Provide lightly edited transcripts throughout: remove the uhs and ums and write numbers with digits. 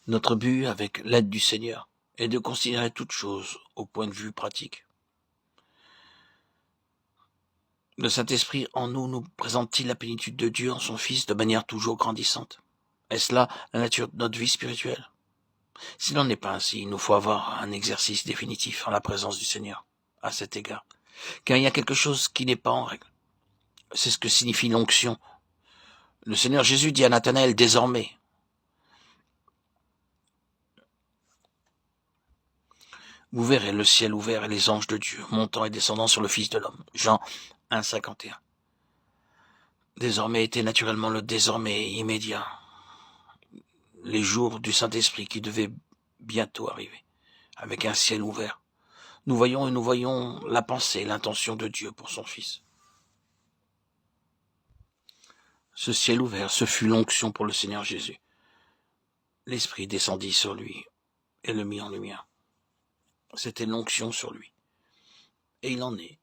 Notre but, avec l'aide du Seigneur, est de considérer toute chose au point de vue pratique. Le Saint-Esprit en nous présente-t-il la plénitude de Dieu en son Fils de manière toujours grandissante? Est-ce là la nature de notre vie spirituelle? S'il n'en est pas ainsi, il nous faut avoir un exercice définitif en la présence du Seigneur à cet égard. Car il y a quelque chose qui n'est pas en règle. C'est ce que signifie l'onction. Le Seigneur Jésus dit à Nathanaël, désormais, vous verrez le ciel ouvert et les anges de Dieu montant et descendant sur le Fils de l'homme. Jean 1, 51. Désormais était naturellement le désormais immédiat. Les jours du Saint-Esprit qui devaient bientôt arriver, avec un ciel ouvert. Nous voyons la pensée, l'intention de Dieu pour son Fils. Ce ciel ouvert, ce fut l'onction pour le Seigneur Jésus. L'Esprit descendit sur lui et le mit en lumière. C'était l'onction sur lui. Et il en est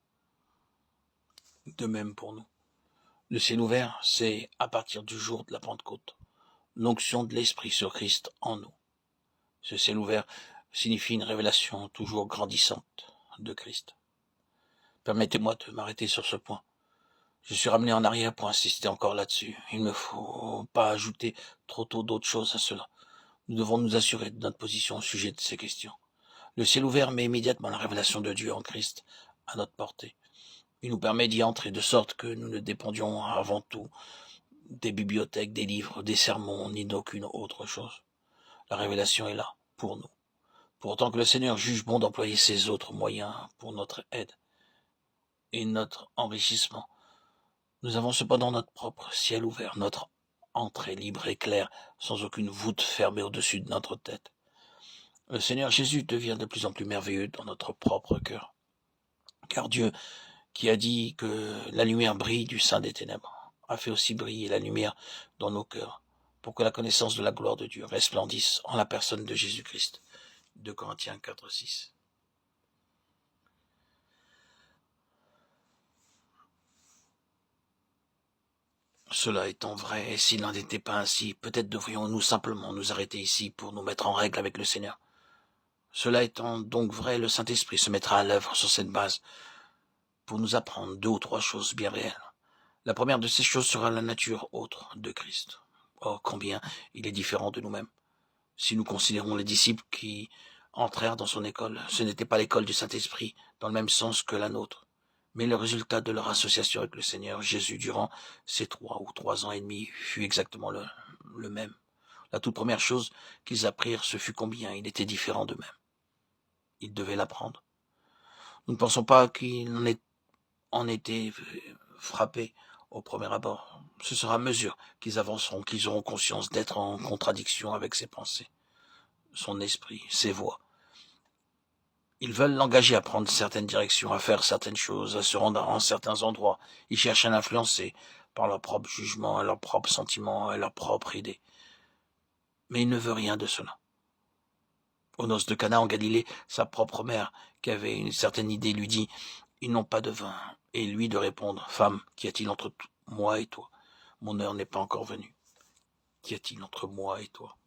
de même pour nous. Le ciel ouvert, c'est à partir du jour de la Pentecôte, l'onction de l'Esprit sur Christ en nous. Ce ciel ouvert signifie une révélation toujours grandissante de Christ. Permettez-moi de m'arrêter sur ce point. Je suis ramené en arrière pour insister encore là-dessus. Il ne faut pas ajouter trop tôt d'autres choses à cela. Nous devons nous assurer de notre position au sujet de ces questions. Le ciel ouvert met immédiatement la révélation de Dieu en Christ à notre portée. Il nous permet d'y entrer de sorte que nous ne dépendions avant tout des bibliothèques, des livres, des sermons, ni d'aucune autre chose. La révélation est là, pour nous. Pour autant que le Seigneur juge bon d'employer ces autres moyens pour notre aide et notre enrichissement, nous avons cependant notre propre ciel ouvert, notre entrée libre et claire, sans aucune voûte fermée au-dessus de notre tête. Le Seigneur Jésus devient de plus en plus merveilleux dans notre propre cœur. Car Dieu, qui a dit que la lumière brille du sein des ténèbres, a fait aussi briller la lumière dans nos cœurs, pour que la connaissance de la gloire de Dieu resplendisse en la personne de Jésus-Christ. 2 Corinthiens 4, 6. Cela étant vrai, et s'il n'en était pas ainsi, peut-être devrions-nous simplement nous arrêter ici pour nous mettre en règle avec le Seigneur. Cela étant donc vrai, le Saint-Esprit se mettra à l'œuvre sur cette base pour nous apprendre 2 ou 3 choses bien réelles. La première de ces choses sera la nature autre de Christ. Oh, combien il est différent de nous-mêmes. Si nous considérons les disciples qui entrèrent dans son école, ce n'était pas l'école du Saint-Esprit dans le même sens que la nôtre, mais le résultat de leur association avec le Seigneur Jésus durant ces 3 ans et demi fut exactement le même. La toute première chose qu'ils apprirent, ce fut combien il était différent d'eux-mêmes. Ils devaient l'apprendre. Nous ne pensons pas qu'ils en étaient frappés au premier abord. Ce sera à mesure qu'ils avanceront, qu'ils auront conscience d'être en contradiction avec ses pensées, son esprit, ses voies. Ils veulent l'engager à prendre certaines directions, à faire certaines choses, à se rendre en certains endroits. Ils cherchent à l'influencer par leur propre jugement, leurs propres sentiments, leurs propres idées. Mais il ne veut rien de cela. Aux noces de Cana en Galilée, sa propre mère, qui avait une certaine idée, lui dit « Ils n'ont pas de vin ». Et lui de répondre « Femme, qu'y a-t-il entre moi et toi? Mon heure n'est pas encore venue. Qu'y a-t-il entre moi et toi ?»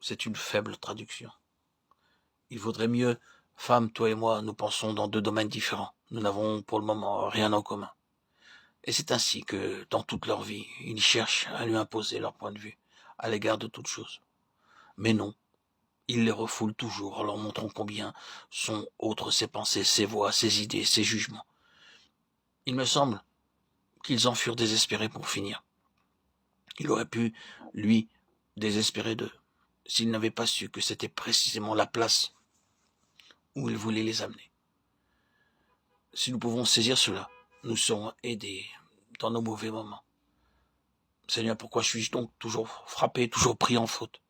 C'est une faible traduction. Il vaudrait mieux « Femme, toi et moi, nous pensons dans 2 domaines différents. Nous n'avons pour le moment rien en commun. » Et c'est ainsi que, dans toute leur vie, ils cherchent à lui imposer leur point de vue à l'égard de toute chose. Mais non. Il les refoule toujours en leur montrant combien sont autres ses pensées, ses voix, ses idées, ses jugements. Il me semble qu'ils en furent désespérés pour finir. Il aurait pu, lui, désespérer d'eux, s'il n'avait pas su que c'était précisément la place où il voulait les amener. Si nous pouvons saisir cela, nous serons aidés dans nos mauvais moments. Seigneur, pourquoi suis-je donc toujours frappé, toujours pris en faute?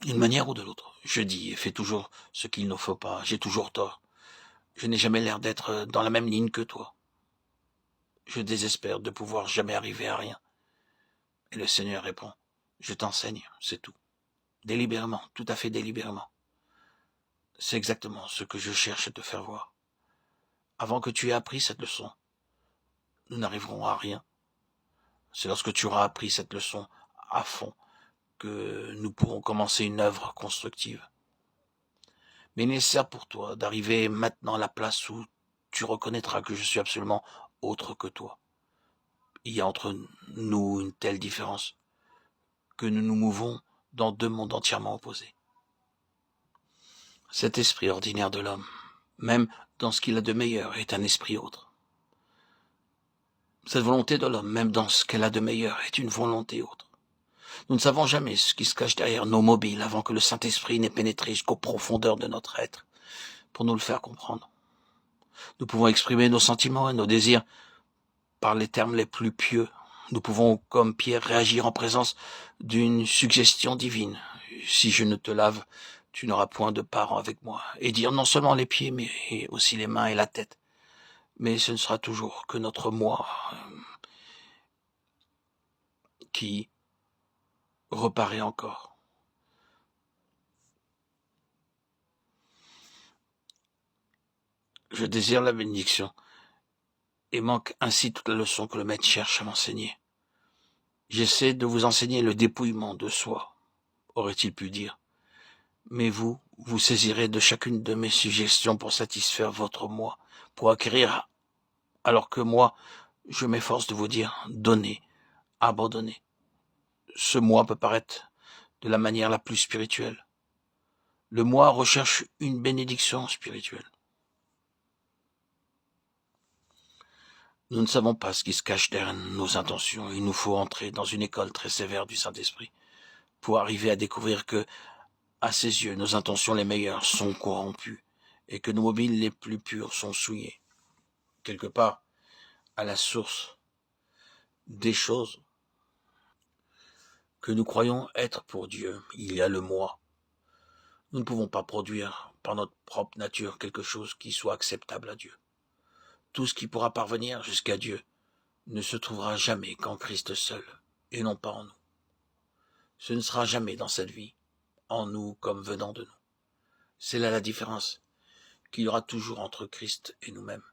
D'une manière ou de l'autre, je dis et fais toujours ce qu'il ne faut pas, j'ai toujours tort. Je n'ai jamais l'air d'être dans la même ligne que toi. Je désespère de pouvoir jamais arriver à rien. Et le Seigneur répond, je t'enseigne, c'est tout. Délibérément, tout à fait délibérément. C'est exactement ce que je cherche à te faire voir. Avant que tu aies appris cette leçon, nous n'arriverons à rien. C'est lorsque tu auras appris cette leçon à fond que nous pourrons commencer une œuvre constructive. Mais il est nécessaire pour toi d'arriver maintenant à la place où tu reconnaîtras que je suis absolument autre que toi. Il y a entre nous une telle différence que nous nous mouvons dans deux mondes entièrement opposés. Cet esprit ordinaire de l'homme, même dans ce qu'il a de meilleur, est un esprit autre. Cette volonté de l'homme, même dans ce qu'elle a de meilleur, est une volonté autre. Nous ne savons jamais ce qui se cache derrière nos mobiles avant que le Saint-Esprit n'ait pénétré jusqu'aux profondeurs de notre être pour nous le faire comprendre. Nous pouvons exprimer nos sentiments et nos désirs par les termes les plus pieux. Nous pouvons, comme Pierre, réagir en présence d'une suggestion divine. Si je ne te lave, tu n'auras point de part avec moi. Et dire non seulement les pieds, mais aussi les mains et la tête. Mais ce ne sera toujours que notre moi qui reparaît encore. Je désire la bénédiction et manque ainsi toute la leçon que le maître cherche à m'enseigner. J'essaie de vous enseigner le dépouillement de soi, aurait-il pu dire. Mais vous saisirez de chacune de mes suggestions pour satisfaire votre moi, pour acquérir, alors que moi, je m'efforce de vous dire, donnez, abandonnez. Ce moi peut paraître de la manière la plus spirituelle. Le moi recherche une bénédiction spirituelle. Nous ne savons pas ce qui se cache derrière nos intentions. Il nous faut entrer dans une école très sévère du Saint-Esprit pour arriver à découvrir que, à ses yeux, nos intentions les meilleures sont corrompues et que nos mobiles les plus purs sont souillés. Quelque part, à la source des choses que nous croyons être pour Dieu, il y a le moi. Nous ne pouvons pas produire par notre propre nature quelque chose qui soit acceptable à Dieu. Tout ce qui pourra parvenir jusqu'à Dieu ne se trouvera jamais qu'en Christ seul, et non pas en nous. Ce ne sera jamais dans cette vie, en nous comme venant de nous. C'est là la différence qu'il y aura toujours entre Christ et nous-mêmes.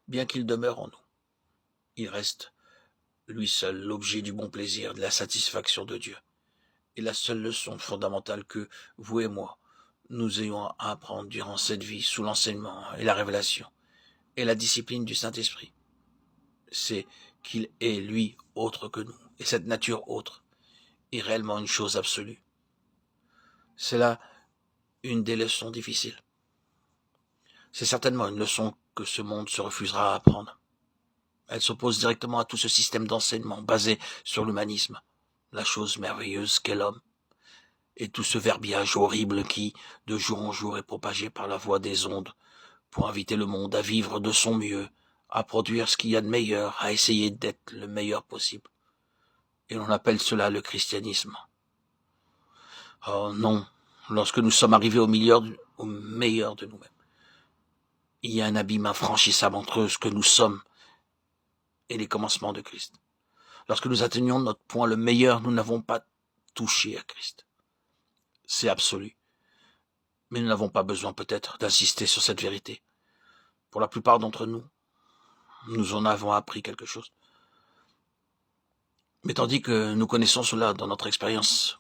Bien qu'il demeure en nous, il reste, lui seul, l'objet du bon plaisir, de la satisfaction de Dieu. Et la seule leçon fondamentale que vous et moi, nous ayons à apprendre durant cette vie sous l'enseignement et la révélation et la discipline du Saint-Esprit, c'est qu'il est, lui, autre que nous. Et cette nature autre est réellement une chose absolue. C'est là une des leçons difficiles. C'est certainement une leçon que ce monde se refusera à apprendre. Elle s'oppose directement à tout ce système d'enseignement basé sur l'humanisme, la chose merveilleuse qu'est l'homme, et tout ce verbiage horrible qui, de jour en jour, est propagé par la voie des ondes, pour inviter le monde à vivre de son mieux, à produire ce qu'il y a de meilleur, à essayer d'être le meilleur possible. Et l'on appelle cela le christianisme. Oh non, lorsque nous sommes arrivés au meilleur de nous-mêmes, il y a un abîme infranchissable entre ce que nous sommes et les commencements de Christ. Lorsque nous atteignons notre point le meilleur, nous n'avons pas touché à Christ. C'est absolu. Mais nous n'avons pas besoin peut-être d'insister sur cette vérité. Pour la plupart d'entre nous, nous en avons appris quelque chose. Mais tandis que nous connaissons cela dans notre expérience,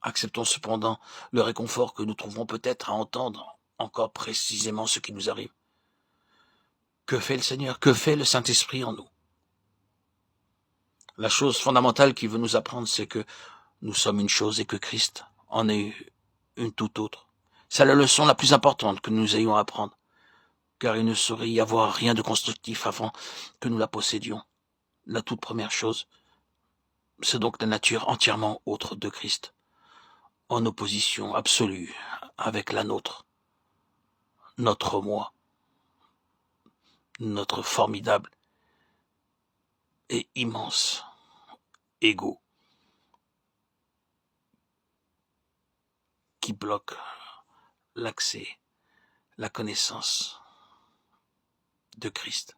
acceptons cependant le réconfort que nous trouverons peut-être à entendre encore précisément ce qui nous arrive. Que fait le Seigneur? Que fait le Saint-Esprit en nous? La chose fondamentale qu'il veut nous apprendre, c'est que nous sommes une chose et que Christ en est une toute autre. C'est la leçon la plus importante que nous ayons à apprendre, car il ne saurait y avoir rien de constructif avant que nous la possédions. La toute première chose, c'est donc la nature entièrement autre de Christ, en opposition absolue avec la nôtre, notre moi, notre formidable et immense ego qui bloque l'accès, la connaissance de Christ.